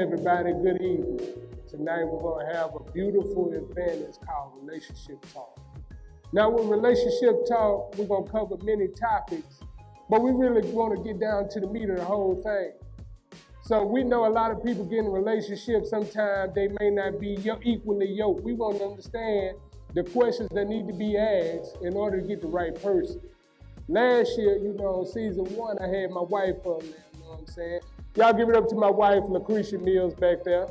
everybody. Good evening. Tonight we're going to have a beautiful event. It's called Relationship Talk. Now with Relationship Talk, we're going to cover many topics, but we really want to get down to the meat of the whole thing. So we know a lot of people get in relationships, sometimes they may not be equally yoked. We want to understand the questions that need to be asked in order to get the right person. Last year, season 1, I had my wife on there, you know what I'm saying? Y'all give it up to my wife, Lucretia Mills, back there.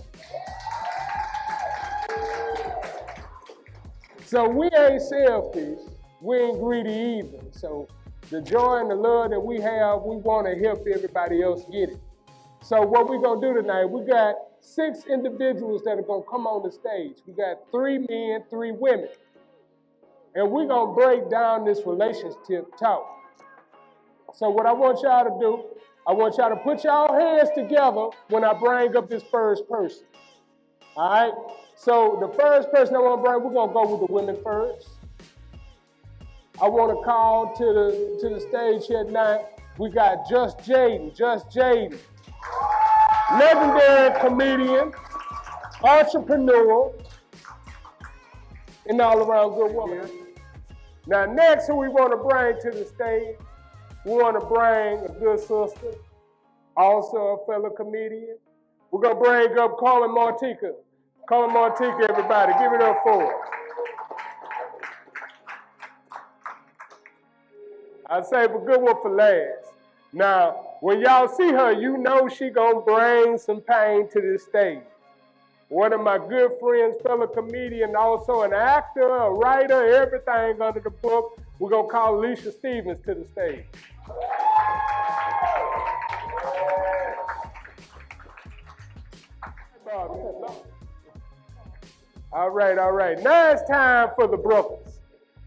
So we ain't selfish, we ain't greedy either. So the joy and the love that we have, we want to help everybody else get it. So what we're going to do tonight, we got 6 individuals that are going to come on the stage. We got 3 men, 3 women. And we're going to break down this relationship talk. So what I want y'all to do, I want y'all to put y'all hands together when I bring up this first person. All right? So the first person I want to bring, we're going to go with the women first. I want to call to the stage here tonight. We got Jaden. Legendary comedian, entrepreneur, and all around good woman. Now next, who we want to bring to the stage, we want to bring a good sister, also a fellow comedian. We're going to bring up Martika. Martika, everybody, give it up for her. I save a good one for last. Now, when y'all see her, you know she gonna bring some pain to this stage. One of my good friends, fellow comedian, also an actor, a writer, everything under the book. We're gonna call Alicia Stevens to the stage. All right. Now it's time for the brothers.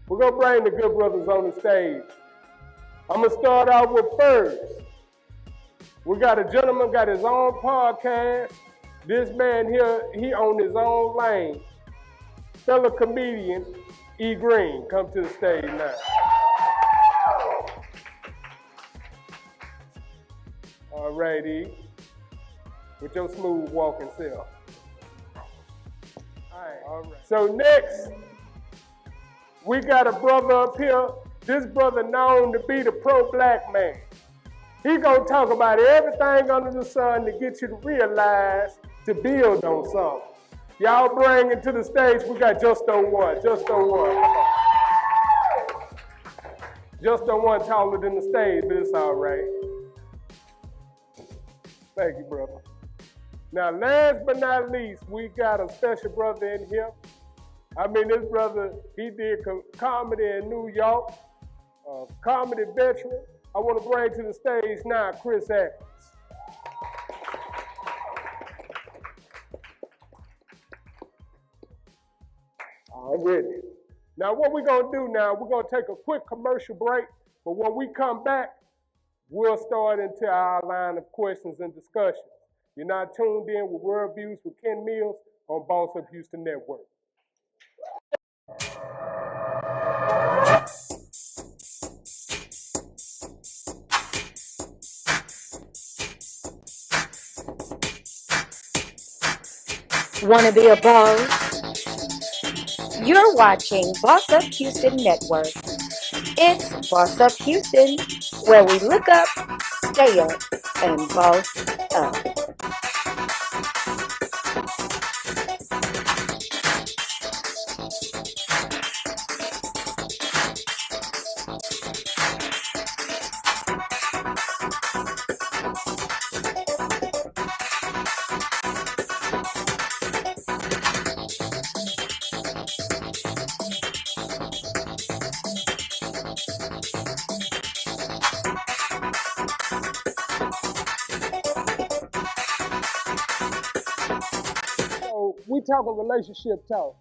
We're gonna bring the good brothers on the stage. I'm gonna start out with first. We got a gentleman got his own podcast. This man here, he on his own lane. Fellow comedian, E. Green, come to the stage now. All right, E. With your smooth walking self. All right. So next, we got a brother up here. This brother known to be the pro-black man. He gonna talk about everything under the sun to get you to realize to build on something. Y'all bring it to the stage. We got Justo 1. Justo 1. Come on. Justo 1 taller than the stage, but it's all right. Thank you, brother. Now, last but not least, we got a special brother in here. I mean, this brother, he did comedy in New York, comedy veteran. I want to bring to the stage now Kris Atkins. Already. Now what we're going to do now, we're going to take a quick commercial break, but when we come back, we'll start into our line of questions and discussions. You're not tuned in with World Views with Ken Mills on Boss Up Houston Network. Wanna be a boss? You're watching Boss Up Houston Network. It's Boss Up Houston, where we look up, stay up, and boss up. We talking relationship talk.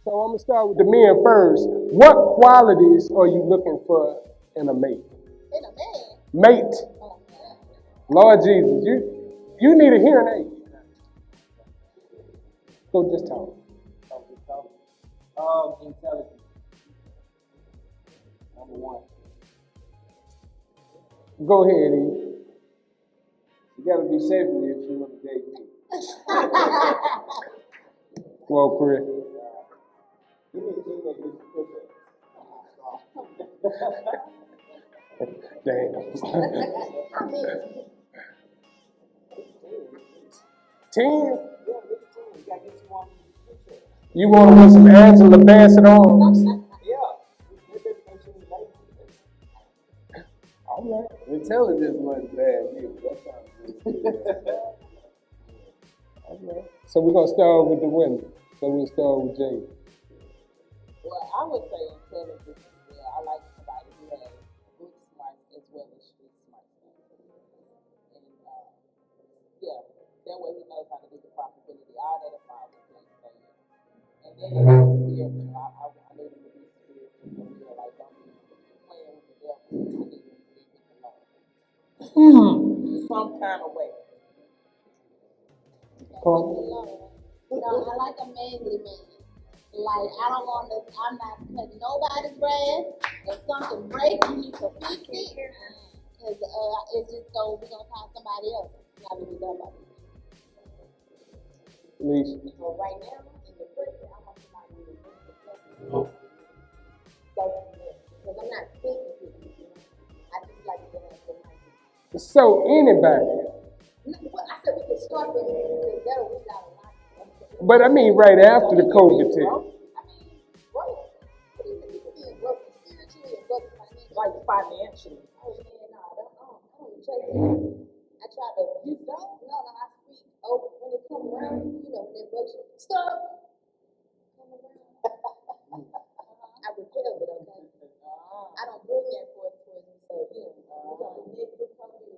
So I'm gonna start with the men first. What qualities are you looking for in a mate? In a man? Mate. Oh, Lord Jesus, you need a hearing aid. Go just talk. Intelligence. Number 1. Go ahead, E. You gotta be savory if you want to date me. Well, Chris. Damn. 10? You want to put some Angela Bassett arms? All right. Intelligence wasn't bad either. That sounds good. All right. So we're going to start with the women. So we'll start with Jaden. Well, I would say intelligence as well. I like somebody who has book smarts as well as street smarts. And yeah, that way he knows how to do the profitability. All that applies to him. And then it's spiritual. I need him to be spiritual for real. Like, don't be playing with the devil. I need him to be with the Lord. Some kind of way. No, I like a manly man. Like, I don't want to, I'm not cutting nobody's grass. If something breaks, you need to fix it. Because it's just so we're going to call somebody else. Not to be done by me. Alicia. So right now, in the present, I want somebody who is because I'm not thinking people. I just like to have some money. So anybody. I said we could start with it because that'll reach out a lot. But I mean right after the COVID test. I mean, broke. You can be broke spiritually and broke financially. Like financially. Oh man, no, I don't chase it. I try to, you don't? No, I speak over when it come around, you know, when they broke stuff. Come around. I repel it, okay? I don't bring that forth towards me, so you know, we're gonna be big, we're gonna be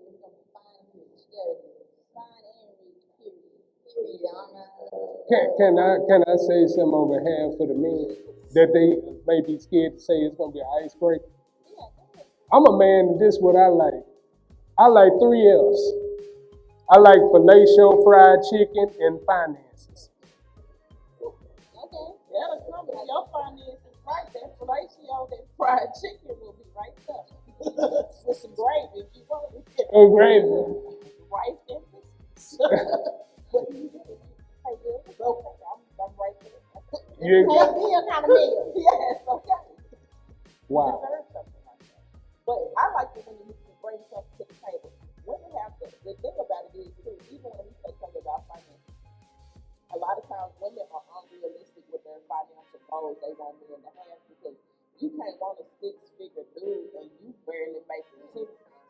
fine and rich. There it is. Fine and rich, period. Can I say something on behalf of the men that they may be scared to say it's gonna be an icebreaker? Yeah, I'm a man, and this is what I like. I like 3 F's. I like fellatio, fried chicken, and finances. okay. That'll come with your finances right. That fellatio, that fried chicken will be right there. With some gravy if you want it. Oh, gravy. Rice and biscuits. What do you do? Hey, girl, it's okay. I'm right there. You Hey, meal kind of meal. Yes, okay. Wow. You deserve something like that. But I like it when you can bring something to the table. Women have to, the thing about it is, too, even when we say something about finances, a lot of times women are unrealistic with their financial goals they want men to have because you can't want a 6-figure dude and you barely make it 2.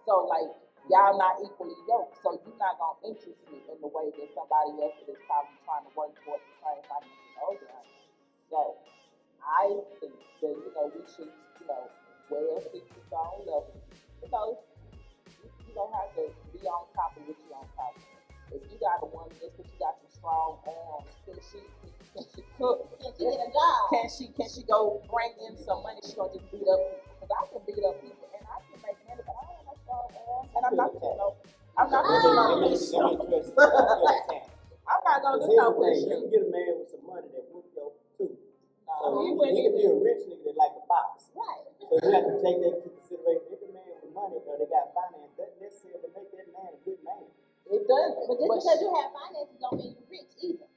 So, like, y'all not equally yoked. So, you're not going to interest me in the way that somebody else is probably trying to work towards the same financial goals. So, I think that, we should, well seek the own level. You don't have to be on top of what you're on top of. If you got a woman just because you got some strong arms, can she cook? Can she get a job? Can she go bring in some money? She gonna just beat up people? Because I can beat up people and I can make money, but I don't have no strong arms. And I'm not gonna do I'm not gonna do no push. You can get a man with some money that whoop your tooth. So he can be a rich nigga that like a box. Right. So you have to take that into consideration. If a man with money or they got finance, that necessarily make that man a good man. It does. But just because you have finances don't mean you're rich either.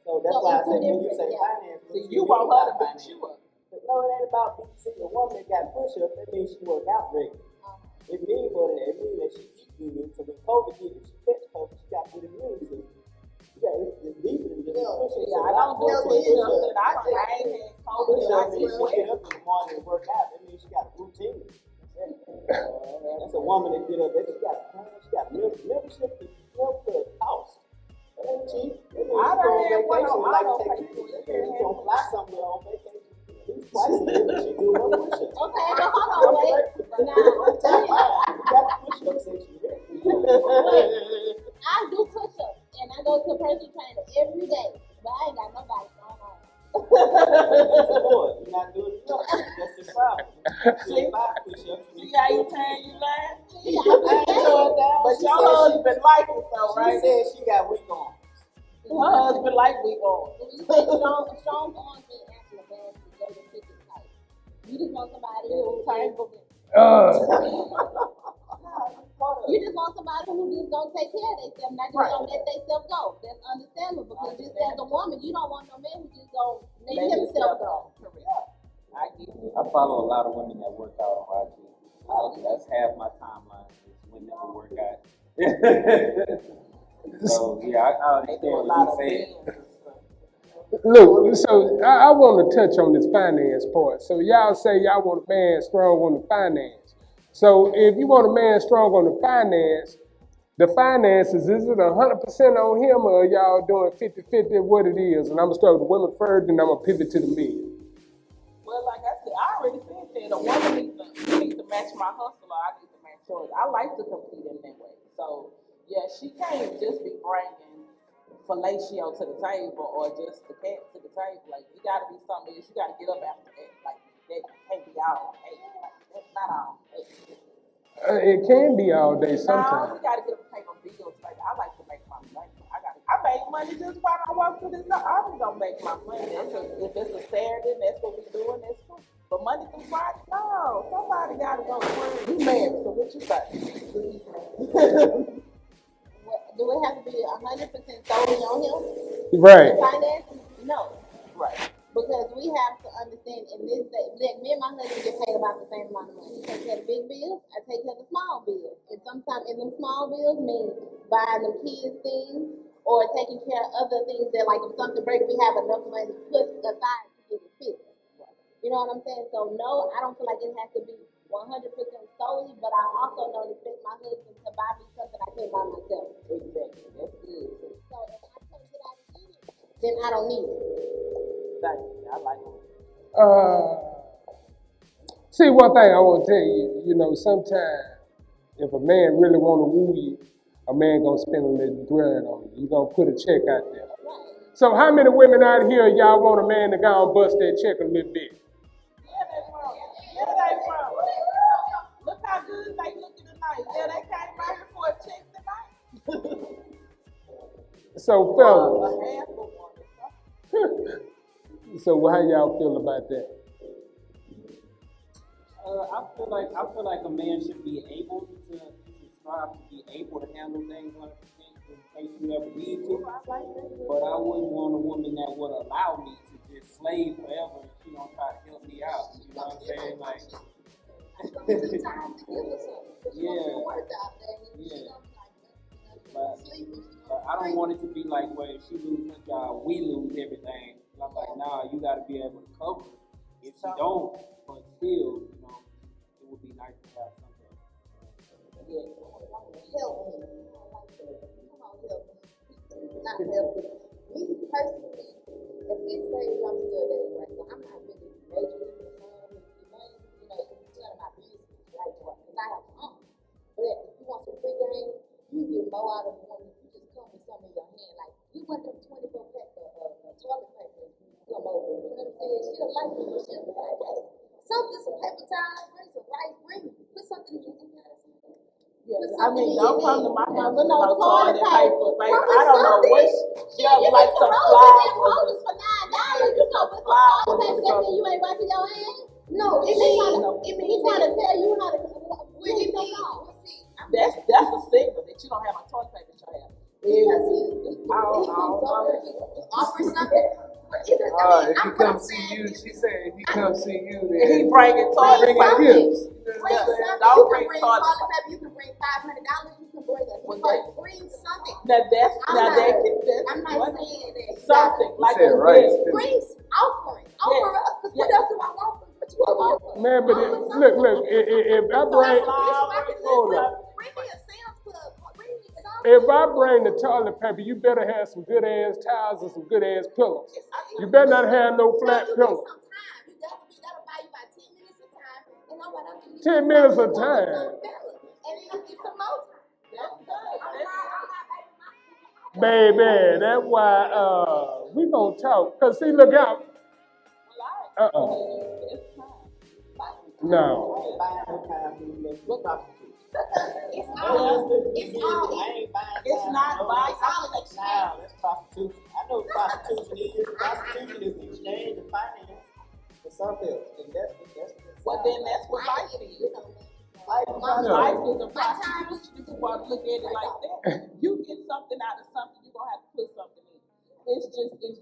So that's why I say when you say finance, so you want her to beat you up. But no, it ain't about beating a woman that got push-up. That means she work out regular. It means more than that. It means that she eat good. So when COVID hit, if she catch COVID, she got good immunity system. It's deeper than just push-ups. Yeah, I don't do push-ups. I ain't had COVID. Push-ups means she get up in the morning and work out. That means she got a routine. That's a woman that get up there. She got membership to help the house. That ain't cheap. I don't have one on auto pay. You don't fly somewhere on vacation. Twice a year, she do her push-ups. Okay, but hold on, wait. Now, I'm telling you, You got the push-up section here. I do push-ups and I go to a personal trainer every day, but I ain't got nobody going on. You're not doing enough. That's your problem. See how you turn you lying? But your husband like it though, right? She said she got weak arms. Her husband like weak arms. Strong arms ain't actually a bad to go to fitness type. You just want somebody who Tangle. You just want somebody who just gonna take care of themselves, not just gonna let themselves go. That's understandable because just as a woman, you don't want no man who just gonna let himself go. I get it. I follow a lot of women that work out on IG. That's half my timeline is women who work out. So yeah, I understand what you're saying. Look, so I want to touch on this finance part. So y'all say y'all want a man strong on the finance. So if you want a man strong on the finances, is it 100% on him or are y'all doing 50-50 what it is? And I'm going to start with the women first, and I'm going to pivot to the men. Well, like I said, I already said that a woman needs to match my hustle, or I need to match yours. I like to compete in that way. So, yeah, she can't just be bringing fellatio to the table or just the cat to the table. Like, it got to be something else. You got to get up after that. Like, that can't be all day. Like, that's not all day. It can be all day sometimes. No, we got to get up and pay them bills. Like, I like to make my money. I make money just while I walk through this door. I'm going to make my money. If it's a Saturday, that's what we're doing. That's cool. But Monday through Friday, no. Somebody got to go to work. You married, so what you got? Do it have to be 100% solely on him? Right. Finances? No. Right. Because we have to understand in this day, that me and my husband get paid about the same amount of money. He takes care of the big bills, I take care of the small bills. And sometimes in them small bills mean buying them kids things or taking care of other things that like if something breaks, we have enough money put aside to get it fixed. You know what I'm saying? So no, I don't feel like it has to be 100% solely, but I also don't expect my husband to buy me something I can't buy myself. Exactly. That's good. So if I can't get out and get it, then I don't need it. Exactly. I like it. See, one thing I want to tell you, sometimes if a man really want to woo you, a man gonna spend a little bread on you. He gonna put a check out there. So how many women out here y'all want a man to go and bust that check a little bit? Yeah, they from. Yeah, they from. Look how good they looking tonight. Yeah, they came out here for a check tonight. So fellas, so how y'all feel about that? I feel like a man should be able to strive to be able to handle things 100% in case you ever need to. But I wouldn't want a woman that would allow me to just slave forever and she don't try to help me out. You know what I'm saying? Like, But I don't want it to be like where if she loses her job, we lose everything. And I'm like, nah, you got to be able to cover it. If she don't, but still, it would be nice to have something. Yeah. Help me. Come on, help me. Not help me. Me personally, at this stage, I'm still dating, right? So I'm not really majorly concerned with the money. It's none of my business, right? Because I have fun. But if you want some free game, you get more out of the woman. You just come with something in your hand. Like, you want them 24 pack of toilet paper, come over. You know what I'm saying? She'll like you. She'll be like, hey, something, some paper towels, bring some rice, bring me. Put something in your hand. Yes, I mean, don't come to my house with no toilet toilet paper, baby. I don't know something. what she have like some flowers. For $9, you go put some toilet paper that you ain't wiping your hands. No, he's trying to tell you how to. That's a signal that you don't have a toilet paper in your house. Because he comes over, he offers something. If he comes see you, she said if he comes see you, then he bringing toilet paper. gifts. Don't bring toilet paper. You can bring $500. You can bring bring something. I'm not saying that. Something like bring offering. Offer up. Because what else do I want? What you want? Man, but look, if I bring, hold up. Bring me a Sam's Club. Bring me something. If I bring the toilet paper, you better have some good ass towels and some good ass pillows. You better not have no flat pillows. That'll buy you about 10 minutes of time. And I'm like, 10 minutes of time. And it'll get some more time. Baby, that's why we gonna talk. Cause see, look out. No. It's not violence. Now, that's prostitution. I know what prostitution is. Prostitution is the exchange of finance for something else. And that's well, then that's what life is. Life is a prostitution if you want to look at it like that. You get something out of something, you're gonna have to put something in. It's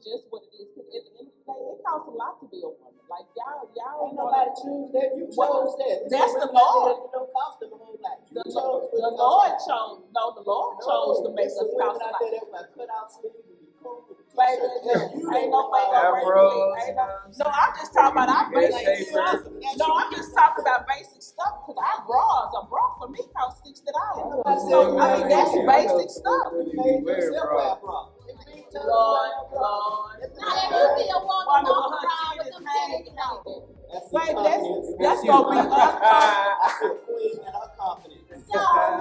just what it is. Because at the end of the day, it costs a lot to be a woman. Like y'all Ain't nobody choose that. You chose that. That's the Lord. It don't cost them a whole lot. The Lord chose. No, the Lord chose to make us cost a lot. Cut out sleeves and be cool. Baby, ain't no way gonna break it. No, I'm just talking about our basic stuff. No, I'm just talking about basic stuff because our bras, a bra for me cost $60. So I mean that's basic stuff. Lord. That's gonna be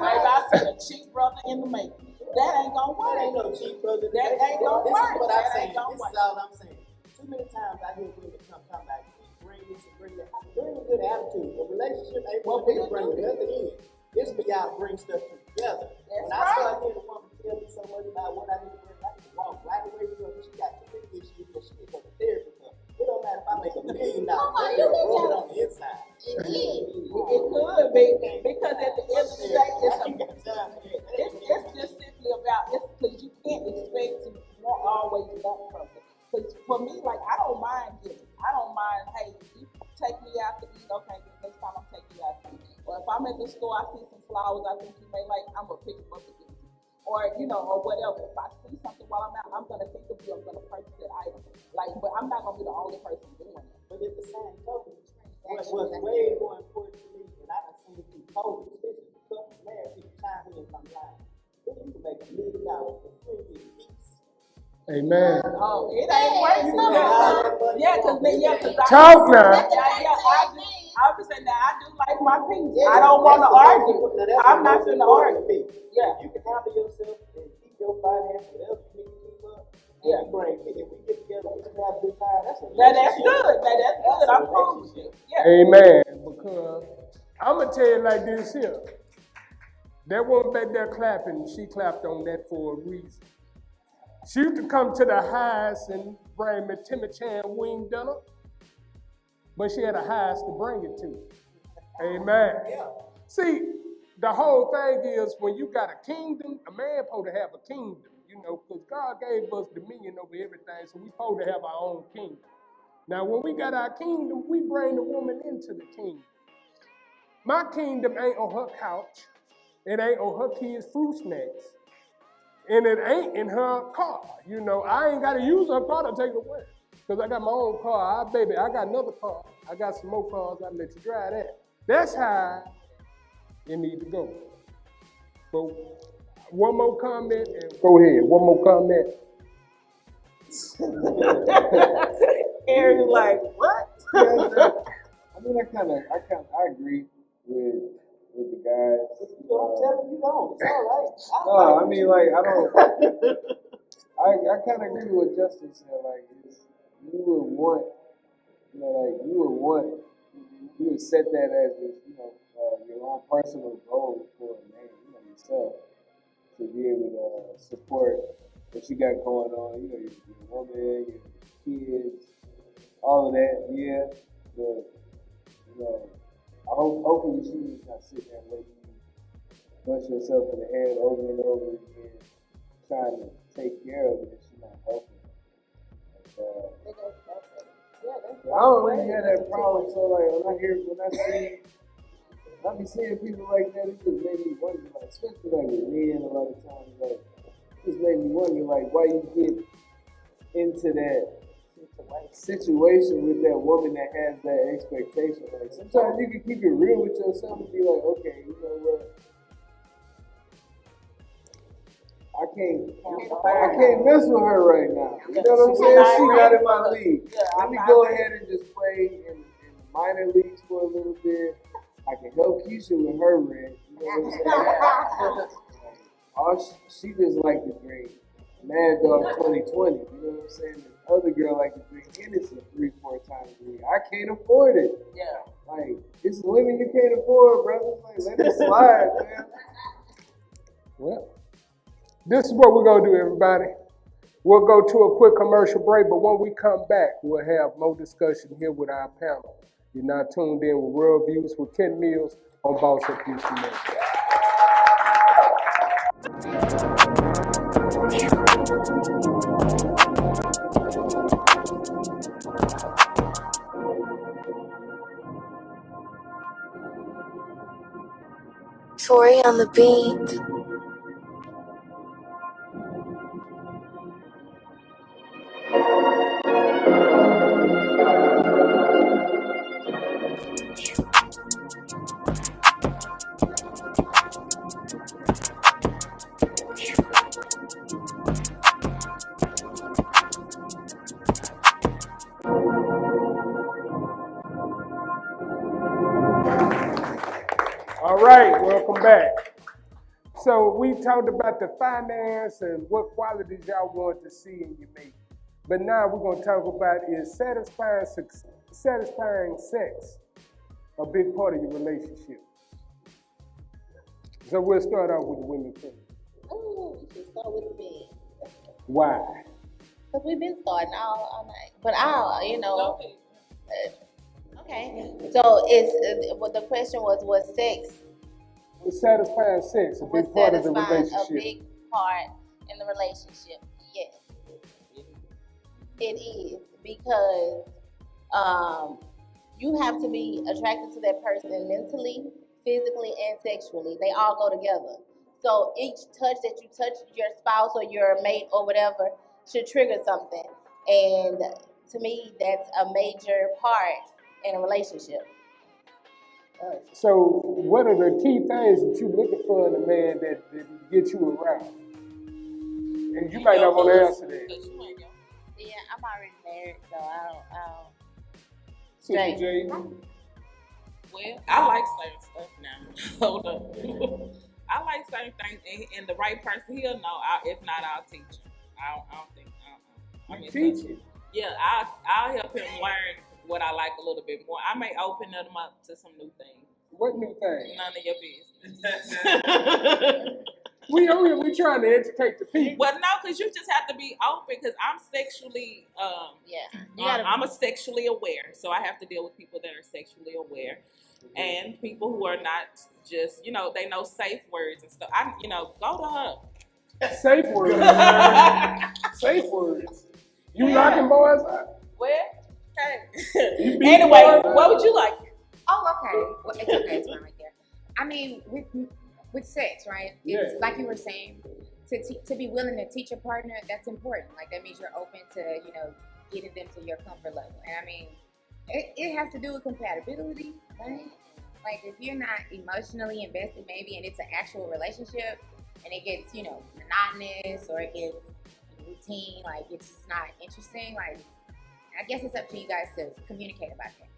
Maybe I see a cheap brother in the making. That ain't gonna work. That ain't no cheap brother. That ain't gonna This work. is what I'm That saying. ain't gonna This work. is all I'm saying. Too many times I hear women come back, bring this and bring that. Bring a good attitude. A relationship ain't what we bring nothing in. It's for y'all to bring stuff together. When I start hearing a woman tell me so much about what I need to bring, I need to walk right away from her. She got too many issues that she needs to go to therapy for. It don't matter if I make $1 million. That girl broke it on the inside. It could be because at the end of the day, it's just simply about it's because you can't expect to always want something. Because for me, like I don't mind giving. I don't mind. Hey, you take me out to eat. Okay, then next time I'm taking you out to eat. Or if I'm at the store, I see some flowers I think you may like. I'm gonna pick them up and give it to you. Or or whatever. If I see something while I'm out, I'm gonna think of you. I'm gonna purchase that item. Like, but I'm not gonna be the only person doing it. But at the same token, what's way more important to me, and I done seen through COVID, especially the couple married people chime in from line. Then you can make $1 million for 3 weeks. Amen. Oh, it ain't working. Yeah, because Talk now. I was saying that I do like my peace. I don't want to argue. I'm not going to argue. Yeah. You can handle yourself and keep your finance, whatever you need to keep up. Yeah. If we get together, we can have a good time. That's good. That's good. I'm cool with you. Yeah. Amen. Because I'm going to tell you like this here. That woman back there clapping, she clapped on that for a reason. She used to come to the house and bring me Timmy Chan wing dinner, but she had a house to bring it to. Amen. Yeah. See, the whole thing is when you got a kingdom, a man supposed to have a kingdom, because God gave us dominion over everything, so we supposed to have our own kingdom. Now, when we got our kingdom, we bring the woman into the kingdom. My kingdom ain't on her couch. It ain't on her kids' fruit snacks. And it ain't in her car. I ain't got to use her car to take her away. Because I got my own car. I got another car. I got some more cars. I'll let you drive that. That's how it need to go. So, one more comment. And go ahead. One more comment. Aaron's like, what? I agree with the guys. I'm telling you, don't. It's all right. I kind of agree with what Justin said. Like, you would set that as your own personal goal for a man, yourself, to be able to support what you got going on. Your woman, your kids, all of that. Yeah, but hopefully she's not sitting there letting you bust yourself in the head over and over again, trying to take care of it if she's not helping. I don't really have that problem. So when I be seeing people like that, it just made me wonder, especially with men a lot of times, it just made me wonder, why you get into that situation with that woman that has that expectation. Sometimes you can keep it real with yourself and be like, okay, you know what? I can't mess with her right now. You know what I'm saying? She's not in my league. Let me go ahead and just play in the minor leagues for a little bit. I can help Keisha with her rent. You know what I'm saying? She just like to drink Mad Dog 2020. You know what I'm saying? The other girl like to drink Innocent 3-4 times a week. I can't afford it. Yeah. It's women you can't afford, brother. Let it slide, man. Well, this is what we're going to do, everybody. We'll go to a quick commercial break, but when we come back, we'll have more discussion here with our panel. You're now tuned in with World Views with Ken Mills, on Boss Up Houston Network. Tori on the beat. All right, welcome back. So we talked about the finance and what qualities y'all want to see in your mate. But now we're going to talk about is satisfying sex a big part of your relationship? So we'll start off with the women first. Oh, we should start with the men. Why? Because we've been starting all night. But you know. Okay. So the question was sex. Was satisfying sex a big part of the relationship? A big part in the relationship, yes. It is because you have to be attracted to that person mentally, physically, and sexually. They all go together. So each touch that you touch your spouse or your mate or whatever should trigger something. And to me, that's a major part in a relationship. So what are the key things that you're looking for in a man that get you around? And you might not want to answer that. Yeah, I'm already married, so I don't. Sister Jaden? Well, I like certain stuff now. Hold up. I like certain things, and the right person, he'll know. If not, I'll teach him. I don't think. Teach him? Yeah, I'll help him learn what I like a little bit more. I may open them up to some new things. What new things? None of your business. We trying to educate the people. Well, no, because you just have to be open. Because I'm sexually, I'm a sexually aware, so I have to deal with people that are sexually aware, and people who are not just, they know safe words and stuff. Go to her. Safe words. Safe words. You knocking boys out? Well, okay. Anyway, what would you like? Oh, okay. Well, it's okay. It's fine right there. I mean, with sex, right? It's like you were saying, to be willing to teach a partner, that's important. Like that means you're open to, getting them to your comfort level. And I mean, it has to do with compatibility, right? Like if you're not emotionally invested maybe and it's an actual relationship and it gets, monotonous or it gets routine, like it's just not interesting, like I guess it's up to you guys to communicate about that.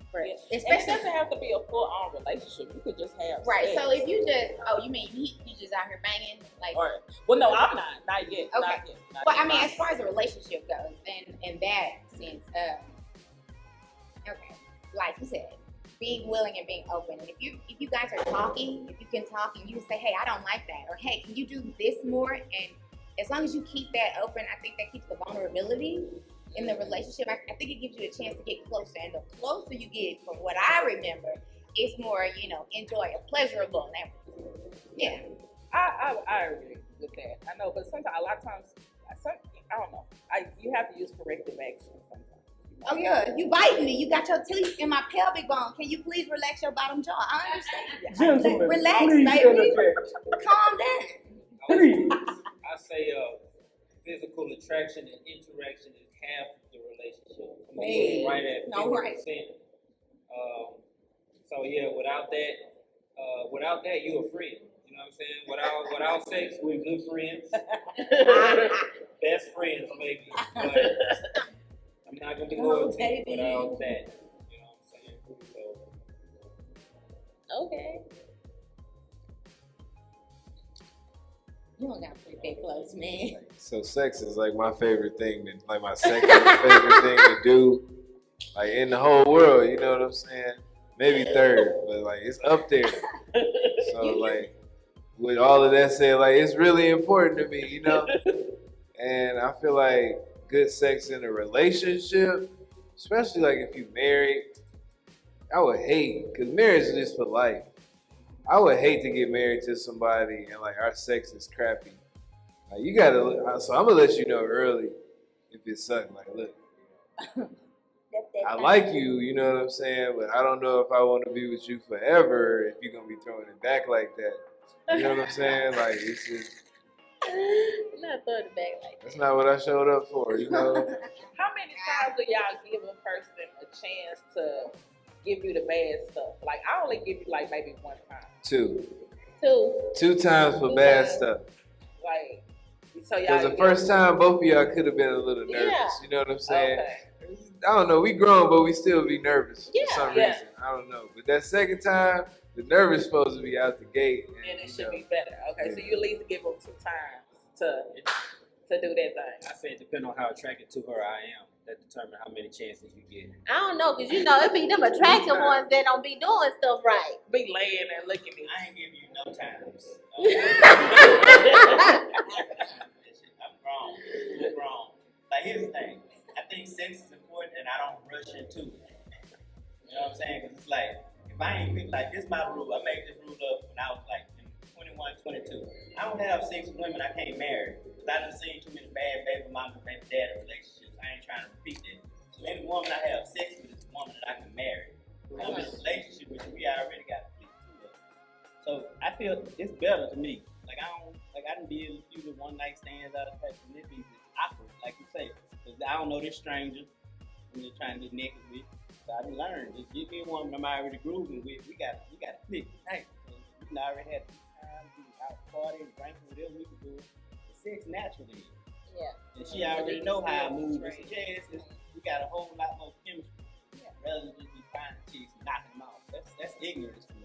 Especially, and it doesn't have to be a full-on relationship. You could just have right. sex. So if you you mean you just out here banging, like? Well, no, I'm not yet. Okay. Not yet. Well, I mean, as far as a relationship goes, then in that sense, okay, like you said, being willing and being open. And if you guys are talking, if you can talk and you can say, hey, I don't like that, or hey, can you do this more? And as long as you keep that open, I think that keeps the vulnerability in the relationship. I think it gives you a chance to get closer, and the closer you get, from what I remember, it's more, enjoyable, pleasurable. Yeah. I agree with that. I know, but sometimes, a lot of times, I don't know. You have to use corrective action sometimes. Oh yeah, you biting me. You got your teeth in my pelvic bone. Can you please relax your bottom jaw? I understand. Gentlemen, relax, please baby. interject. Calm down. Please. I say physical attraction and interaction is half the relationship. Hey, right at 50%. no, right. So yeah, without that, you a friend. You know what I'm saying? Without sex, we're good friends. Best friends, maybe. But I'm not gonna be loyal to you without that. You know what I'm saying? So. Okay. You don't gotta put that close, man. So sex is like my favorite thing, like my second favorite thing to do, like in the whole world. You know what I'm saying? Maybe third, but like it's up there. So like with all of that said, like it's really important to me, And I feel like good sex in a relationship, especially like if you're married, I would hate, because marriage is just for life. I would hate to get married to somebody and like our sex is crappy. Like you gotta, so I'm gonna let you know early if it sucks. Like, look, I like you, you know what I'm saying, but I don't know if I want to be with you forever if you're gonna be throwing it back like that. You know what I'm saying? Like it's just. Not throwing it back like that. That's not what I showed up for, you know. How many times do y'all give a person a chance to give you the bad stuff? Like I only give you like maybe one time. Two Two. times for bad stuff. Like so y'all. Because the first time, both of y'all could have been a little nervous. Yeah. You know what I'm saying? Okay. I don't know. We grown, but we still be nervous Yeah. for some Yeah. reason. I don't know. But that second time, the nervous supposed to be out the gate. And it you should know. be better. Okay, so Yeah. you at least give them 2 times to do that thing. I said depending on how attracted to her I am, that determines how many chances you get. I don't know, because you know, it be them attractive ones that don't be doing stuff right. Be laying and looking at me. I ain't giving you no times. I'm grown. Like here's the thing. I think sex is important and I don't rush into it. You know what I'm saying? Because it's like, if I ain't fit, like this my rule. I made this rule up when I was like 21, 22. I don't have sex with women I can't marry. Because I done seen too many bad baby mama, baby daddy relationships. I ain't trying to repeat that. So any woman I have sex with is a woman that I can marry. When I'm in a relationship with you, we already got to please two of us. So I feel it's better to me. Like I done did a few one night stands out of touch and it be awkward, like you say. Because I don't know this stranger. I'm just trying to get naked with. So I done learned. Just give me a woman I'm already grooving with. We got to pick. Hey, we can already have time, be out partying, drinking, whatever we can do. It's sex naturally. Yeah. And she already know how I move. And so we got a whole lot more chemistry. Yeah. Rather than just be finding chicks and knocking them off. That's ignorance to me.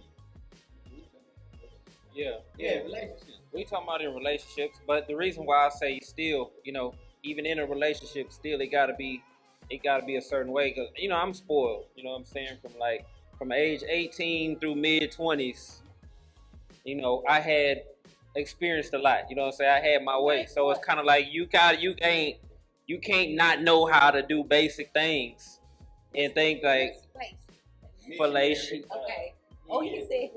Yeah, relationships. We talking about in relationships, but the reason why I say still, you know, even in a relationship, still it gotta be a certain way. Cause you know I'm spoiled. You know what I'm saying? From age 18 through mid 20s, you know I had experienced a lot. You know what I'm saying? I had my way, so it's kind of like you can't not know how to do basic things and think like fellatio. Okay. Oh, he said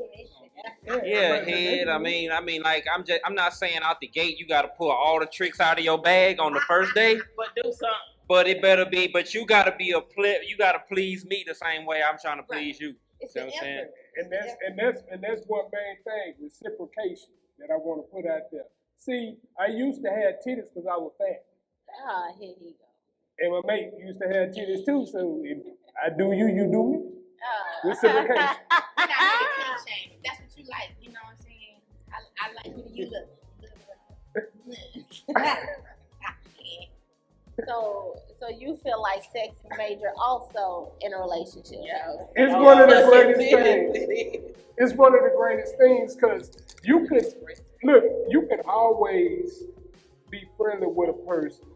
Yeah, head. I mean, like I'm not saying out the gate you gotta pull all the tricks out of your bag on the first day, But do something. but it better be. But you gotta be you gotta please me the same way I'm trying to please you. It's You know an what I'm saying? effort. And that's one main thing, reciprocation, that I want to put out there. See, I used to have titties because I was fat. Ah, here he go. And my mate used to have titties too, so if I do you, you do me. Oh. Reciprocation. You're not really king shame. If that's what you like, you know what I'm saying? I like you to So you feel like sex is major also in a relationship? Yeah. It's one of the greatest things. It's one of the greatest things because you can always be friendly with a person.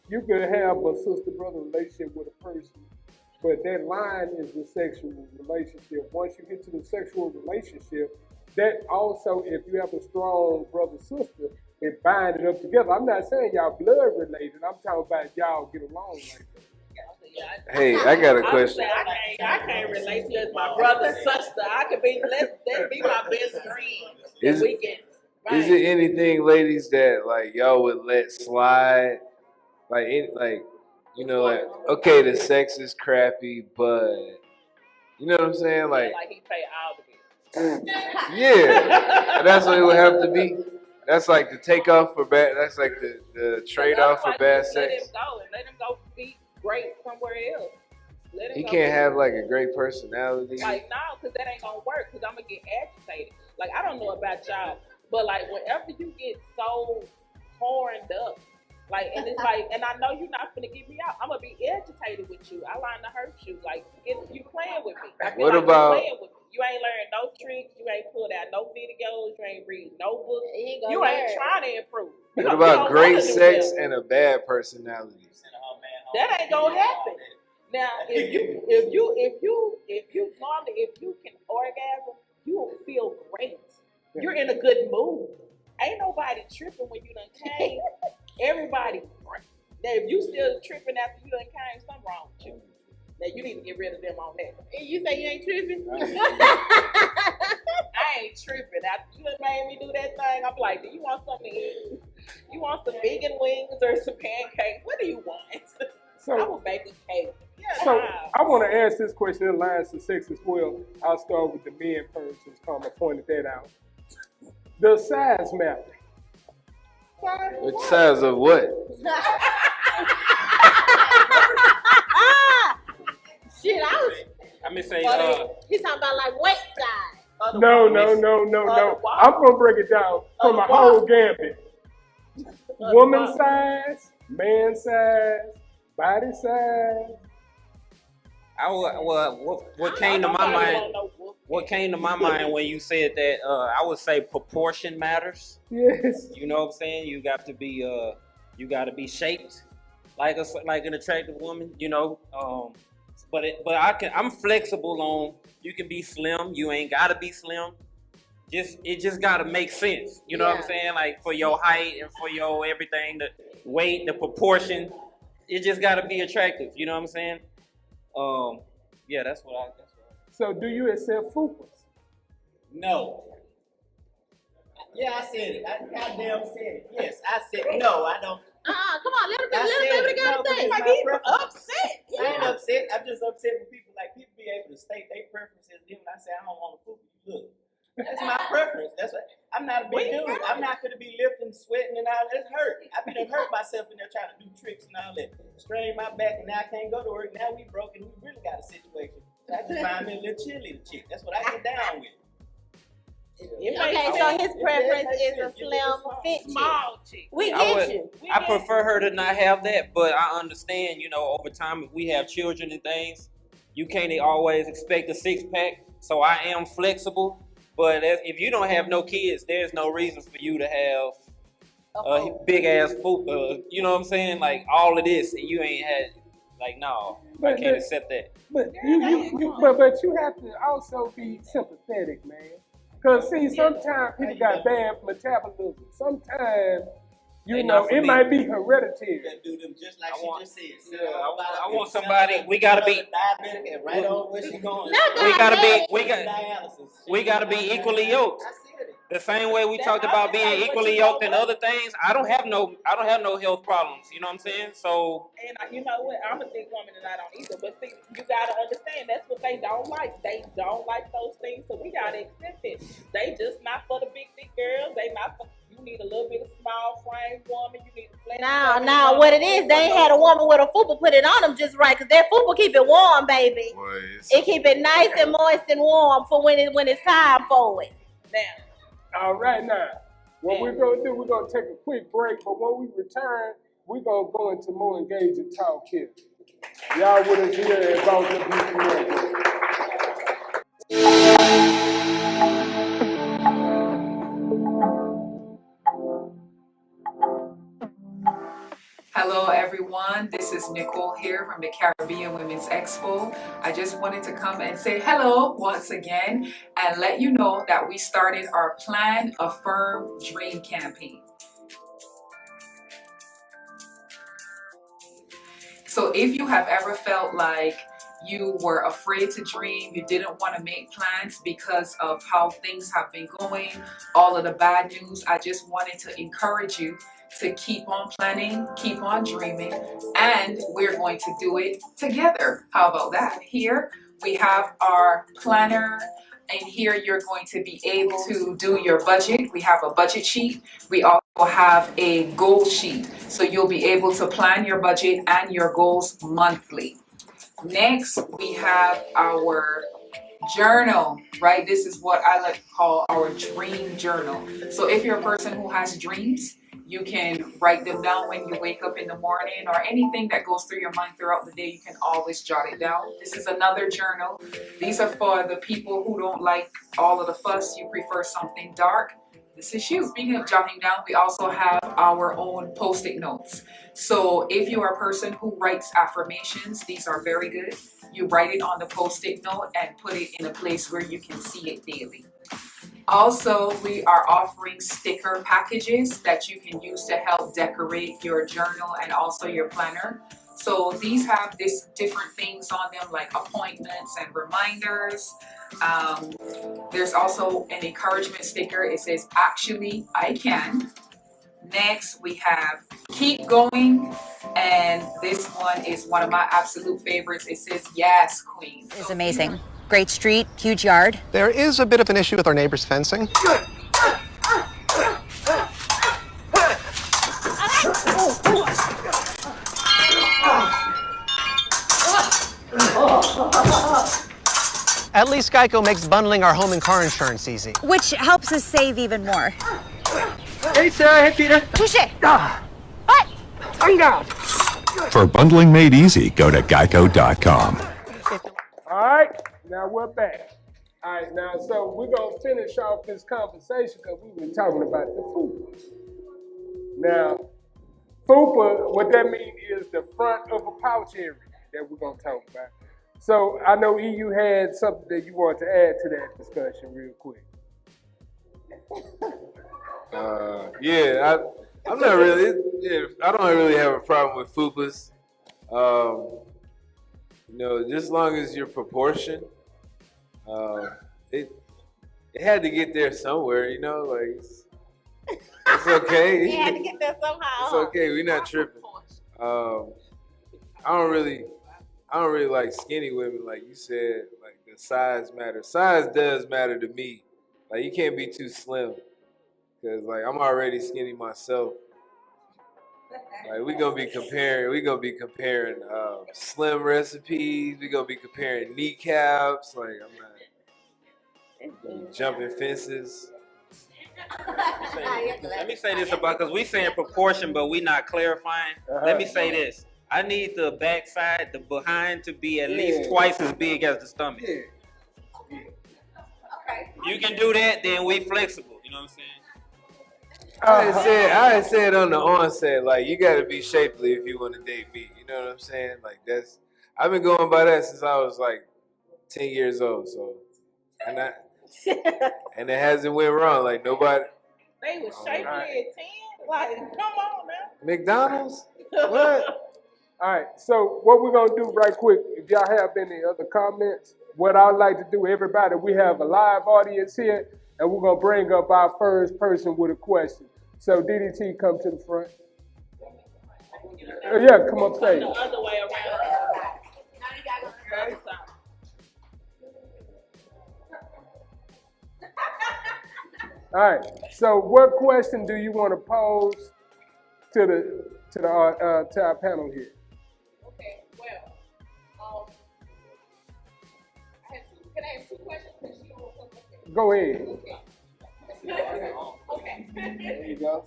You could have a sister-brother relationship with a person, but that line is the sexual relationship. Once you get to the sexual relationship, that also, if you have a strong brother-sister, it bind it up together. I'm not saying y'all blood related. I'm talking about y'all get along like that. Hey, I got a question. I can't relate to it. My brother, sister. I could be let be my best friend. Is Is it anything, ladies, that like y'all would let slide? Like you know, like okay, the sex is crappy, but you know what I'm saying? Like he pay all the bills. yeah, that's what it would have to be. That's like the takeoff for bad. That's like the trade-off for bad sex. Let him go and let him go be great somewhere else. He can't have like a great personality. Like no, because that ain't gonna work. Because I'm gonna get agitated. Like I don't know about y'all, but like whenever you get so horned up, like and it's like, and I know you're not gonna get me out. I'm gonna be agitated with you. I line to hurt you. Like you playing with me. I feel What like about? you playing with me. You ain't learned no tricks. You ain't pulled out no videos. You ain't read no books. You ain't trying to improve. What about great sex and a bad personality? That ain't gonna happen. Now, if you can orgasm, you will feel great. You're in a good mood. Ain't nobody tripping when you done came. Everybody. Now, if you still tripping after you done came, something wrong with you. Now you need to get rid of them on that. And you say you ain't tripping? I ain't tripping. You done made me do that thing. I'm like, do you want something to eat? You want some vegan wings or some pancakes? What do you want? So, I will bake a cake. Yeah, so I want to ask this question in line to sex as well. I'll start with the men first, since Carmen pointed that out. The size matter. Which size of what? Shit, Let me say, he's talking about like weight size. No. I'm going to break it down from a whole gambit. Woman size, man size, body size. What came to my mind? What came to my mind when you said that? I would say proportion matters. Yes. You know what I'm saying? You got to be shaped like an attractive woman. You know, I'm flexible on. You can be slim. You ain't gotta be slim. It just gotta make sense. You know what I'm saying? Like for your height and for your everything, the weight, the proportion. It just gotta be attractive. You know what I'm saying? Yeah, that's what I. So, do you accept fupas? No. Yeah, I said it. I goddamn said it. Yes, I said no. I don't. Come on, let him I say no, what he it's gotta my say. preference. upset. I ain't upset. I'm just upset with people. Like people be able to state their preferences. Then when I say I don't want a fupa, you look. That's my preference. That's what. I'm not a big dude. I'm not gonna be lifting, sweating, and all that. It's hurt. I've been hurt myself in there trying to do tricks and all that. Strain my back, and now I can't go to work. Now we broken. We really got a situation. I just find me a little chilly chick. That's what I get down with. Okay, so his preference is a slim, fit small chick. We get you. I prefer her to not have that, but I understand, you know, over time, if we have children and things, you can't always expect a six-pack, so I am flexible, but if you don't have no kids, there's no reason for you to have a big-ass fupa, you know what I'm saying? Like, all of this, and you ain't had, like, no, I can't accept that. But you have to also be sympathetic, man. Because, see, sometimes people got bad metabolism. Sometimes, you know, it might be hereditary. Do them just like she just said. I want somebody. We gotta be diabetic and right on where she going. We gotta be equally yoked. The same way we talked about being equally yoked and other things. I don't have no health problems. You know what I'm saying? So. And you know what? I'm a thick woman and I don't either. But see, you gotta understand that's what they don't like. They don't like those things, so we gotta accept it. They just not for the big girls. They not for. You need a little bit of small frame woman. You need a flat. Now, what it is, they ain't had a woman with a fupa put it on them just right, because that fupa keep it warm, baby. It keep it nice and moist and warm for when it's time for it. Now. All right, now, what we're going to do, we're going to take a quick break, but when we return, we're going to go into more engaging talk here. Y'all with us here at Boss Up Houston Network. Hello everyone, this is Nicole here from the Caribbean Women's Expo. I just wanted to come and say hello once again and let you know that we started our Plan, Affirm, Dream campaign. So if you have ever felt like you were afraid to dream, you didn't want to make plans because of how things have been going, all of the bad news, I just wanted to encourage you to keep on planning, keep on dreaming, and we're going to do it together. How about that? Here we have our planner, and here you're going to be able to do your budget. We have a budget sheet. We also have a goal sheet, so you'll be able to plan your budget and your goals monthly. Next, we have our journal, right? This is what I like to call our dream journal. So if you're a person who has dreams, you can write them down when you wake up in the morning, or anything that goes through your mind throughout the day, you can always jot it down. This is another journal. These are for the people who don't like all of the fuss, you prefer something dark. This is you. Speaking of jotting down, we also have our own Post-it notes. So if you are a person who writes affirmations, these are very good. You write it on the Post-it note and put it in a place where you can see it daily. Also, we are offering sticker packages that you can use to help decorate your journal and also your planner. So these have this different things on them like appointments and reminders. There's also an encouragement sticker. It says, actually, I can. Next, we have keep going. And this one is one of my absolute favorites. It says, yes, queen. It's amazing. Great street, huge yard. There is a bit of an issue with our neighbor's fencing. At least Geico makes bundling our home and car insurance easy. Which helps us save even more. Hey, Sarah. Hey, Peter. Touche. What? For bundling made easy, go to geico.com. All right, now we're back. All right, now, so we're going to finish off this conversation because we were talking about the FUPA. Now, FUPA, what that means is the front of a pouch area that we're going to talk about. So I know E, you had something that you want to add to that discussion real quick. Yeah, I'm not really. Yeah, I don't really have a problem with FUPAs. You know, just as long as you're proportioned. It had to get there somewhere. You know, like it's okay. You had to get there somehow. It's okay. We're not tripping. I don't really like skinny women, like you said. Like the size matters. Size does matter to me. Like you can't be too slim, cause like I'm already skinny myself. Like we gonna be comparing slim recipes. We gonna be comparing kneecaps. Like I'm not jumping fences. Let me say this about, because we saying proportion, but we not clarifying. Let me say this. I need the backside, the behind, to be at least twice as big as the stomach. Okay. You can do that, then we flexible. You know what I'm saying? I said on the onset, like you gotta be shapely if you want to date me. You know what I'm saying? Like I've been going by that since I was like 10 years old. So, and it hasn't went wrong. Like nobody. They was shapely at 10. Like, come on now. McDonald's? What? All right, so what we're going to do right quick, if y'all have any other comments, what I'd like to do, everybody, we have a live audience here, and we're going to bring up our first person with a question. So DDT, come to the front. Yeah, come up stage. The other way around. All right, so what question do you want to pose to our panel here? Okay, well, can I ask two questions? Because she won't come up there. Go ahead. Okay. There you go.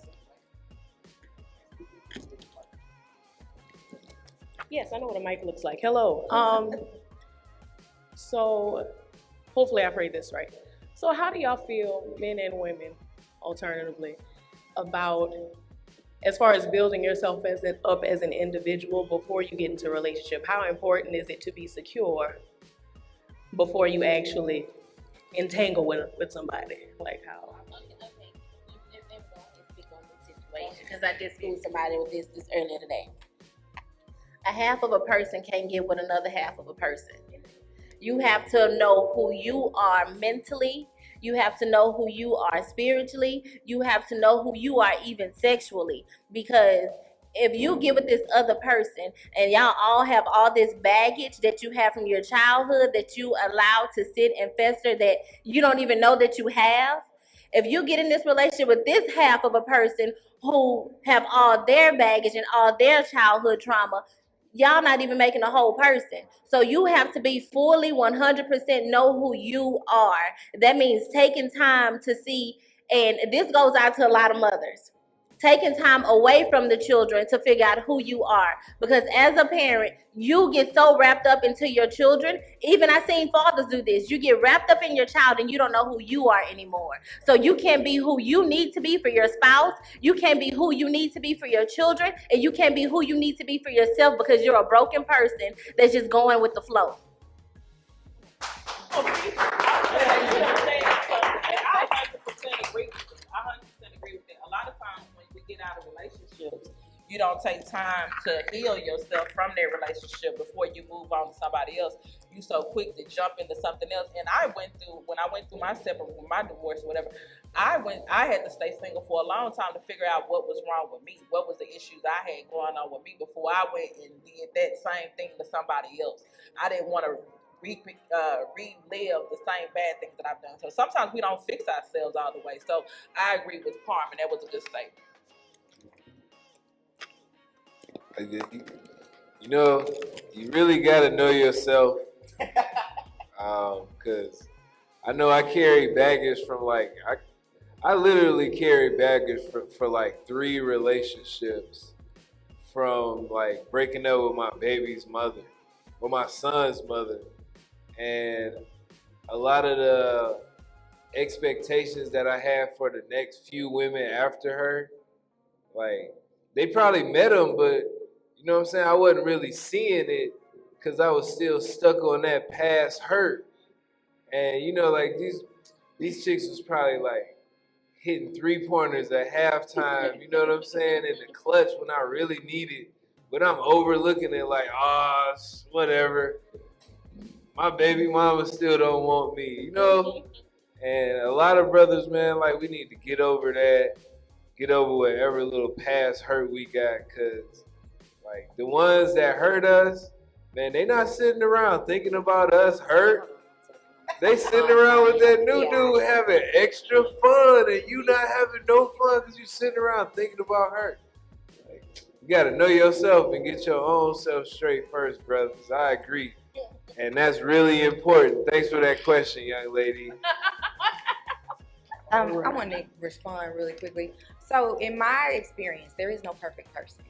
Yes, I know what a mic looks like. Hello. So hopefully I phrased this right. So how do y'all feel, men and women, alternatively, about as far as building yourself up as an individual before you get into a relationship? How important is it to be secure before you actually entangle with somebody? Like how? Because I just schooled somebody with this earlier today. A half of a person can't get with another half of a person. You have to know who you are mentally. You have to know who you are spiritually. You have to know who you are even sexually. Because if you get with this other person and y'all all have all this baggage that you have from your childhood that you allow to sit and fester that you don't even know that you have, if you get in this relationship with this half of a person who have all their baggage and all their childhood trauma, y'all not even making a whole person. So you have to be fully 100% know who you are. That means taking time to see, and this goes out to a lot of mothers, taking time away from the children to figure out who you are. Because as a parent, you get so wrapped up into your children. Even I seen fathers do this. You get wrapped up in your child and you don't know who you are anymore. So you can't be who you need to be for your spouse. You can't be who you need to be for your children. And you can't be who you need to be for yourself because you're a broken person that's just going with the flow. I 100% agree with that. A lot of times when we get out of relationships, you don't take time to heal yourself from that relationship before you move on to somebody else. You so quick to jump into something else. And when I went through my divorce or whatever, I had to stay single for a long time to figure out what was wrong with me, what was the issues I had going on with me before I went and did that same thing to somebody else. I didn't want to relive the same bad things that I've done. So sometimes we don't fix ourselves all the way. So I agree with Carmen. That was a good statement. You know, you really got to know yourself, because I know I carry baggage from like, I literally carry baggage for like 3 relationships, from like breaking up with my baby's mother, or my son's mother, and a lot of the expectations that I have for the next few women after her, like, they probably met them, but you know what I'm saying, I wasn't really seeing it because I was still stuck on that past hurt. And you know, like these chicks was probably like hitting 3-pointers at halftime, you know what I'm saying, in the clutch when I really needed, but I'm overlooking it like, whatever. My baby mama still don't want me, you know? And a lot of brothers, man, like, we need to get over that, get over whatever little past hurt we got, because, like, the ones that hurt us, man, they not sitting around thinking about us hurt. They sitting around with that new dude having extra fun, and you not having no fun because you sitting around thinking about her. Like, you got to know yourself and get your own self straight first, brothers. I agree. And that's really important. Thanks for that question, young lady. I want to respond really quickly. So in my experience, there is no perfect person.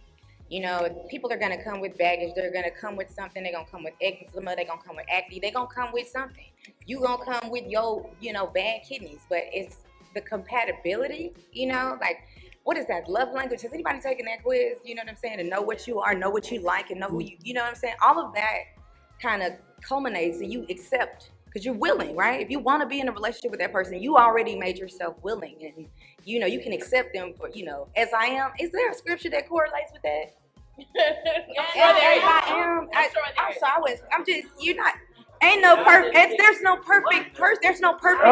You know, people are going to come with baggage. They're going to come with something. They're going to come with eczema. They're going to come with acne. They're going to come with something. You going to come with your, bad kidneys. But it's the compatibility, like, what is that, love language? Has anybody taken that quiz, you know what I'm saying? To know what you are, know what you like, and know who you know what I'm saying? All of that kind of culminates and you accept, because you're willing, right? If you want to be in a relationship with that person, you already made yourself willing, and you can accept them for, as I am. Is there a scripture that correlates with that? Ain't no perfect. There's no perfect person. There's no perfect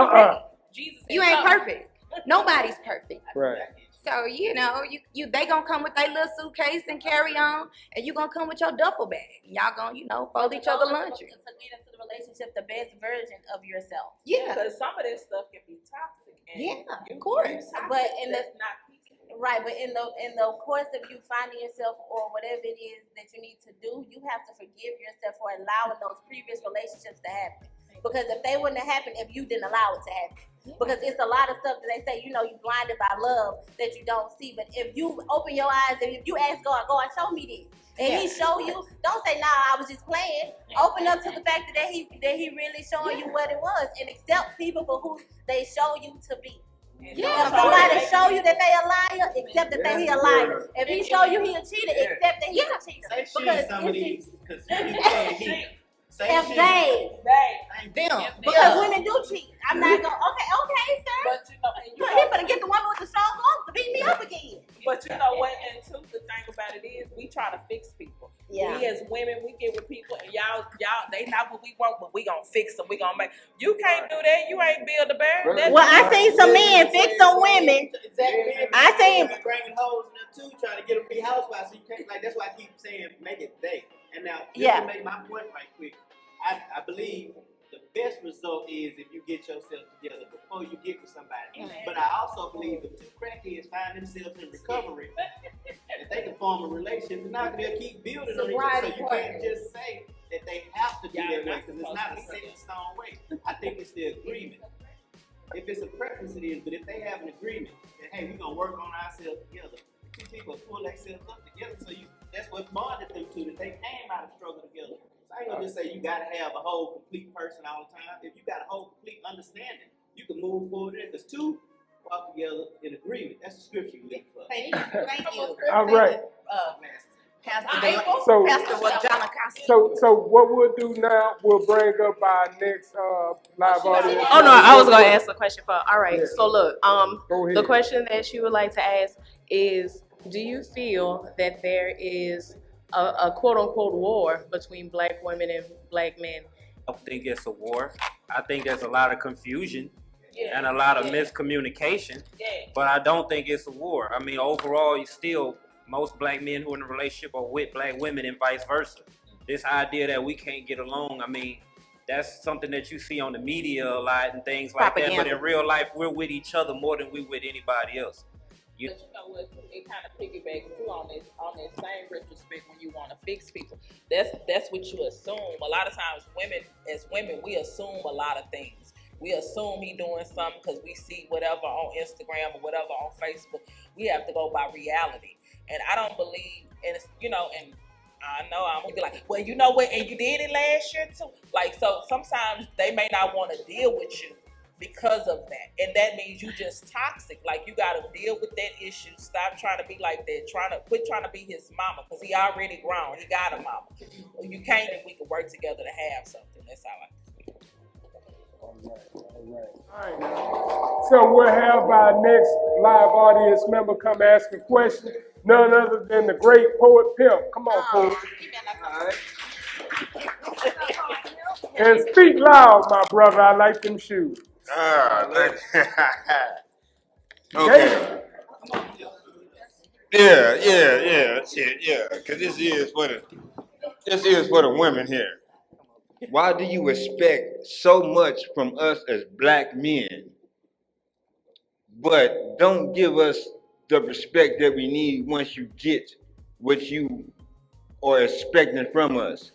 thing. You ain't perfect. Nobody's perfect. Right. So they gonna come with their little suitcase and carry on, and you gonna come with your duffel bag. Y'all gonna fold each other lunch. To lead into the relationship, the best version of yourself. Yeah, because some of this stuff can be toxic. And of course. But in the course of you finding yourself or whatever it is that you need to do, you have to forgive yourself for allowing those previous relationships to happen. Because if they wouldn't have happened if you didn't allow it to happen. Because it's a lot of stuff that they say, you're blinded by love that you don't see. But if you open your eyes and if you ask God, show me this, and He show you, don't say, I was just playing. Open up to the fact that He really showing you what it was, and accept people for who they show you to be. If somebody show you that they a liar, accept that he a liar. If he show you he a cheater, accept that he's a cheater. Because because women do cheat. I'm not gonna. Okay, sir. But you're gonna get the woman with the strong arms to beat me up again. But you know what? And too, the thing about it is, we try to fix people. Yeah. We as women, we get with people, and y'all, they not what we want, but we gonna fix them. We gonna make. You can't do that. You ain't build a bear. Well, I seen some men fix some women. Exactly. I seen bringing hoes in there too, trying to get them to be housewives. So you can't that's why I keep saying make it they. And now, just to make my point right quick, I believe the best result is if you get yourself together before you get with somebody. But I also believe if 2 crackheads find themselves in recovery, that they can form a relationship, and now they'll keep building on each other. So you can't just say that they have to be that way, because it's not a set in stone way. I think it's the agreement. If it's a preference, it is. But if they have an agreement that, hey, we're gonna work on ourselves together, 2 people pull themselves up together. So that's what bonded them to, that they came out of struggle together. So I ain't gonna just say you gotta have a whole complete person all the time. If you got a whole complete understanding, you can move forward there. Because 2 walk together in agreement. That's the scripture you look for. Thank you. All right. So what we'll do now, we'll bring up our next live audience. Oh no, I was gonna ask a question for. All right. Yeah. So look, Go ahead. the question that she would like to ask is, do you feel that there is a quote unquote war between black women and black men? I don't think it's a war. I think there's a lot of confusion and a lot of miscommunication, but I don't think it's a war. I mean, overall, you still, most black men who are in a relationship are with black women and vice versa. This idea that we can't get along, I mean, that's something that you see on the media a lot and things like that, but in real life, we're with each other more than we with anybody else. But you know what? It kind of piggybacks too on this same retrospect when you want to fix people. That's what you assume. A lot of times, as women, we assume a lot of things. We assume he doing something because we see whatever on Instagram or whatever on Facebook. We have to go by reality, and I don't believe, and and I know I'm gonna be like, well, you know what, and you did it last year too. Like, so sometimes they may not want to deal with you because of that, and that means you just toxic. Like, you got to deal with that issue. Stop trying to be like that. Quit trying to be his mama, because he already grown. He got a mama. You can't, and we can work together to have something. That's how I feel. All right. So we'll have our next live audience member come ask a question. None other than the great Poet Pimp. Come on, Poet. And speak loud, my brother. I like them shoes. Okay. Yeah. Because this is for the women here. Why do you expect so much from us as black men, but don't give us the respect that we need once you get what you are expecting from us?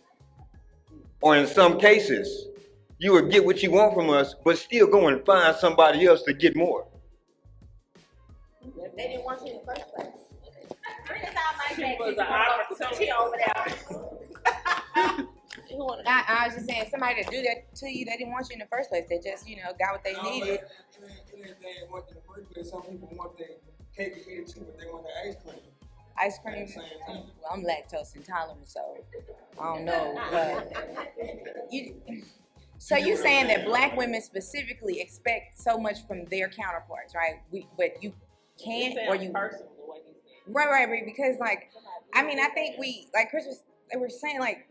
Or in some cases, you will get what you want from us, but still go and find somebody else to get more. They didn't want you in the first place. It was an opportunity over there. I was just saying, somebody to do that to you, they didn't want you in the first place. They just, got what they needed. Some people want their cake and eat it too, but they want their ice cream. Ice cream? Well, I'm lactose intolerant, so I don't know. But so you're saying that black women specifically expect so much from their counterparts, right? But you can't, or you... Right, because I think like Kris was, they were saying, like,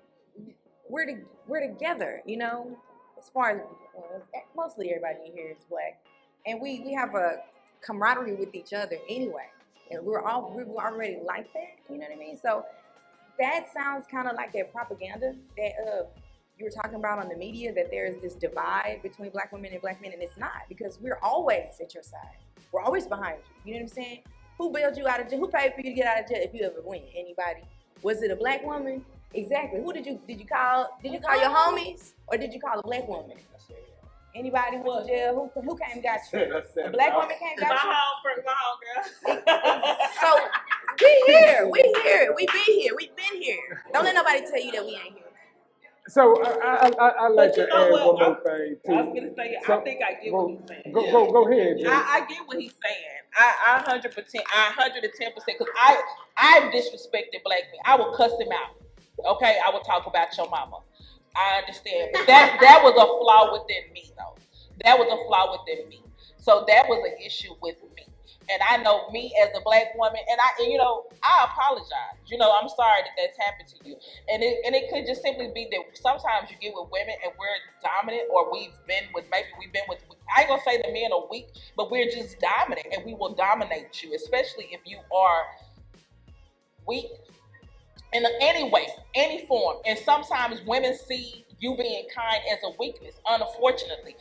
we're together, as far as mostly everybody here is black, and we have a camaraderie with each other anyway, and we're already like that, you know what I mean? So that sounds kind of like that propaganda that you were talking about on the media, that there is this divide between black women and black men, and it's not, because we're always at your side. We're always behind you. You know what I'm saying? Who bailed you out of jail? Who paid for you to get out of jail if you ever went? Anybody? Was it a black woman? Exactly. Who did you call? Did you call your homies, or did you call a black woman? Anybody went to jail? Who came and got you? A black woman came and got you? My home girl. So we here. We be here. We've been here. Don't let nobody tell you that we ain't here. So I like to add one more thing too. I was gonna say, I think I get what he's saying. Go ahead, Jaden. I get what he's saying. I 110%, because I've disrespected black men. I will cuss him out. Okay, I will talk about your mama. I understand, but that was a flaw within me, though. That was a flaw within me. So that was an issue with me. And I know me as a black woman, and I apologize. I'm sorry that that's happened to you. And it could just simply be that sometimes you get with women and we're dominant, or we've been with, I ain't gonna say the men are weak, but we're just dominant, and we will dominate you, especially if you are weak in any way, any form. And sometimes women see you being kind as a weakness, unfortunately.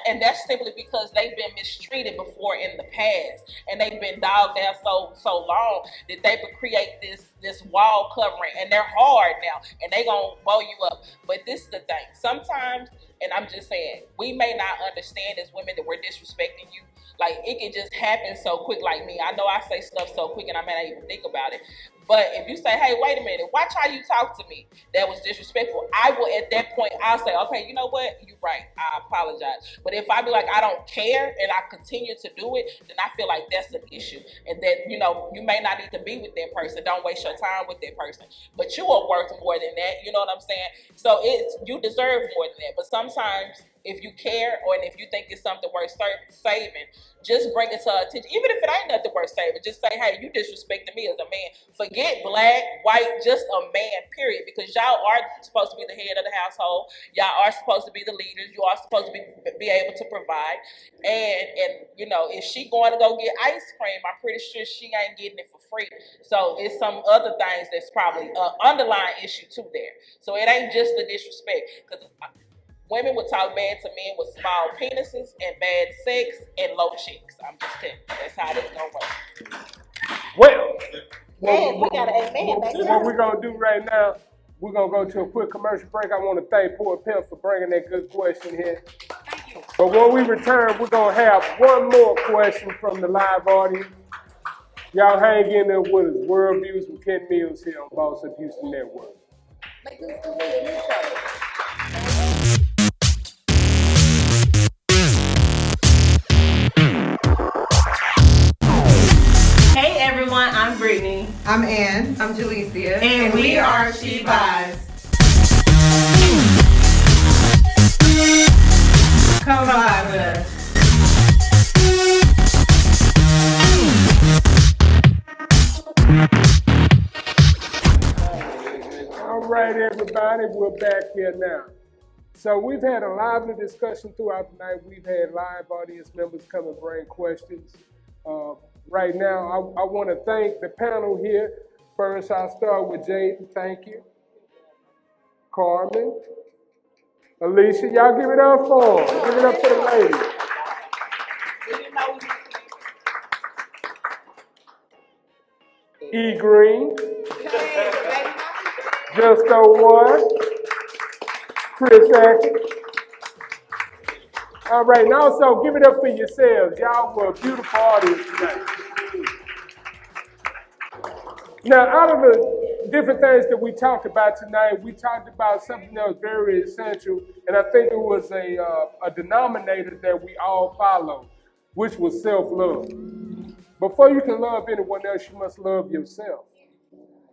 And that's simply because they've been mistreated before in the past, and they've been dogged down so long that they would create this wall covering, and they're hard now, and they gonna blow you up. But this is the thing. Sometimes, and I'm just saying, we may not understand as women that we're disrespecting you. Like, it can just happen so quick. Like me, I know I say stuff so quick and I may not even think about it. But if you say, hey, wait a minute, watch how you talk to me, that was disrespectful, I will, at that point, I'll say, okay, you know what, you're right, I apologize. But if I be like, I don't care, and I continue to do it, then I feel like that's an issue. And that, you may not need to be with that person. Don't waste your time with that person. But you are worth more than that, you know what I'm saying? So you deserve more than that. But sometimes if you care or if you think it's something worth saving, just bring it to our attention. Even if it ain't nothing worth saving, just say, hey, you disrespecting me as a man. Forget black, white, just a man, period. Because y'all are supposed to be the head of the household. Y'all are supposed to be the leaders. You are supposed to be able to provide. And you know, if she going to go get ice cream, I'm pretty sure she ain't getting it for free. So it's some other things that's probably an underlying issue too there. So it ain't just the disrespect. Because women would talk bad to men with small penises and bad sex and low cheeks. I'm just telling you, that's how this gonna work. Well, we got an amen. What we're gonna do right now, we're gonna go to a quick commercial break. I want to thank Poor Pimp for bringing that good question here. But when we return, we're gonna have one more question from the live audience. Y'all hang in there with us. World Views with Ken Mills here on Boss Up Houston Network. Hey everyone, I'm Brittany. I'm Ann. I'm Jalecia. And we are She Buys. Come buy with us. All right, everybody, we're back here now. So we've had a lively discussion throughout the night. We've had live audience members come and bring questions. Right now, I want to thank the panel here. First, I'll start with Jaden. Thank you. Carmen. Alicia, y'all give it up for them. Give it up for the ladies. E. Green. Justo 1. Kris Atkins. All right, and also give it up for yourselves. Y'all were a beautiful audience tonight. Now, out of the different things that we talked about tonight, we talked about something that was very essential, and I think it was a denominator that we all follow, which was self-love. Before you can love anyone else, you must love yourself.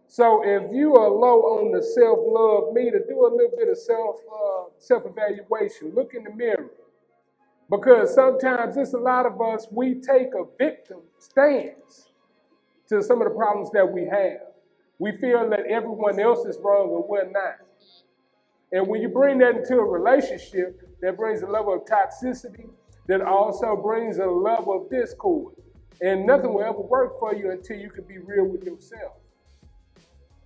So if you are low on the self-love meter, do a little bit of self-evaluation. Look in the mirror. Because sometimes it's a lot of us, we take a victim stance to some of the problems that we have. We feel that everyone else is wrong and we're not. And when you bring that into a relationship, that brings a level of toxicity, that also brings a level of discord. And nothing will ever work for you until you can be real with yourself.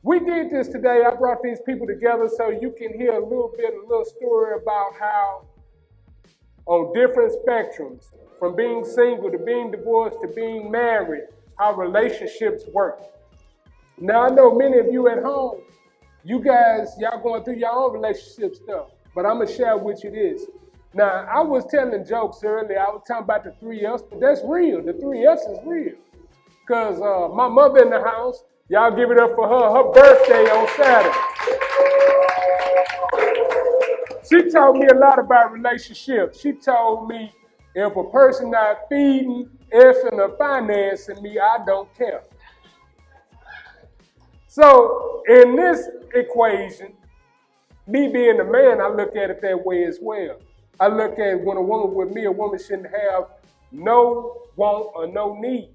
We did this today. I brought these people together so you can hear a little story about how on different spectrums, from being single to being divorced to being married, how relationships work. Now, I know many of you at home, y'all going through your own relationship stuff, but I'm going to share with you this. Now, I was telling jokes earlier. I was talking about the 3 F's, but that's real. The 3 F's is real. Because my mother in the house, y'all give it up for her birthday on Saturday. She told me a lot about relationships. She told me if a person not feeding, effing, or financing me, I don't care. So in this equation, me being a man, I look at it that way as well. I look at when a woman with me, a woman shouldn't have no want or no need.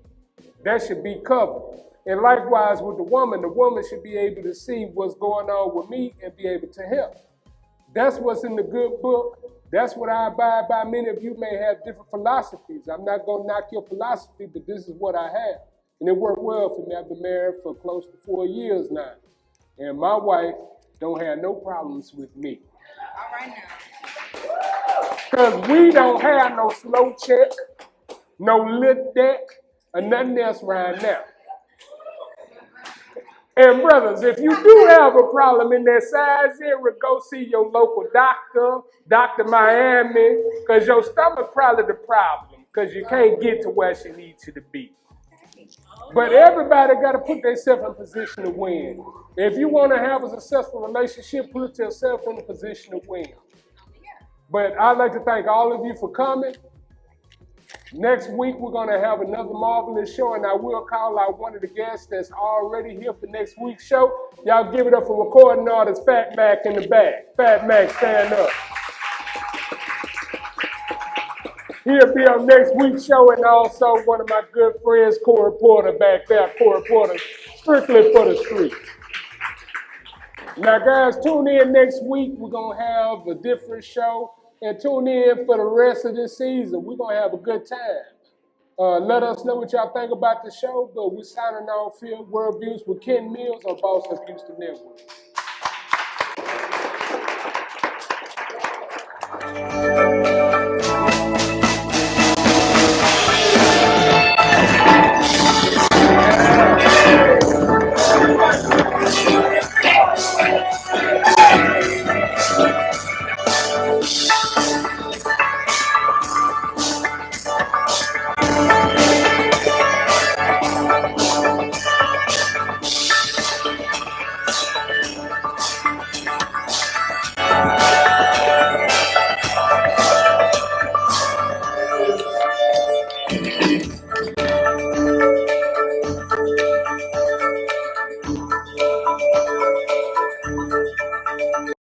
That should be covered. And likewise with the woman should be able to see what's going on with me and be able to help. That's what's in the good book. That's what I abide by. Many of you may have different philosophies. I'm not going to knock your philosophy, but this is what I have. And it worked well for me. I've been married for close to 4 years now. And my wife don't have no problems with me. All right now. Because we don't have no slow check, no lit deck, or nothing else right now. And brothers, if you do have a problem in that size area, go see your local doctor, Dr. Miami, because your stomach probably the problem, because you can't get to where she needs you to be. But everybody got to put themselves in position to win. If you want to have a successful relationship, put yourself in a position to win. But I'd like to thank all of you for coming. Next week, we're going to have another marvelous show, and I will call out one of the guests that's already here for next week's show. Y'all give it up for recording artist Fat Mac in the back. Fat Mac, stand up. He'll be on next week's show, and also one of my good friends, Corey Porter, back there. Corey Porter, strictly for the streets. Now, guys, tune in next week. We're going to have a different show. And tune in for the rest of this season. We're going to have a good time. Let us know what y'all think about the show. But we're signing off here, World Views with Ken Mills on Boss Up Houston Network.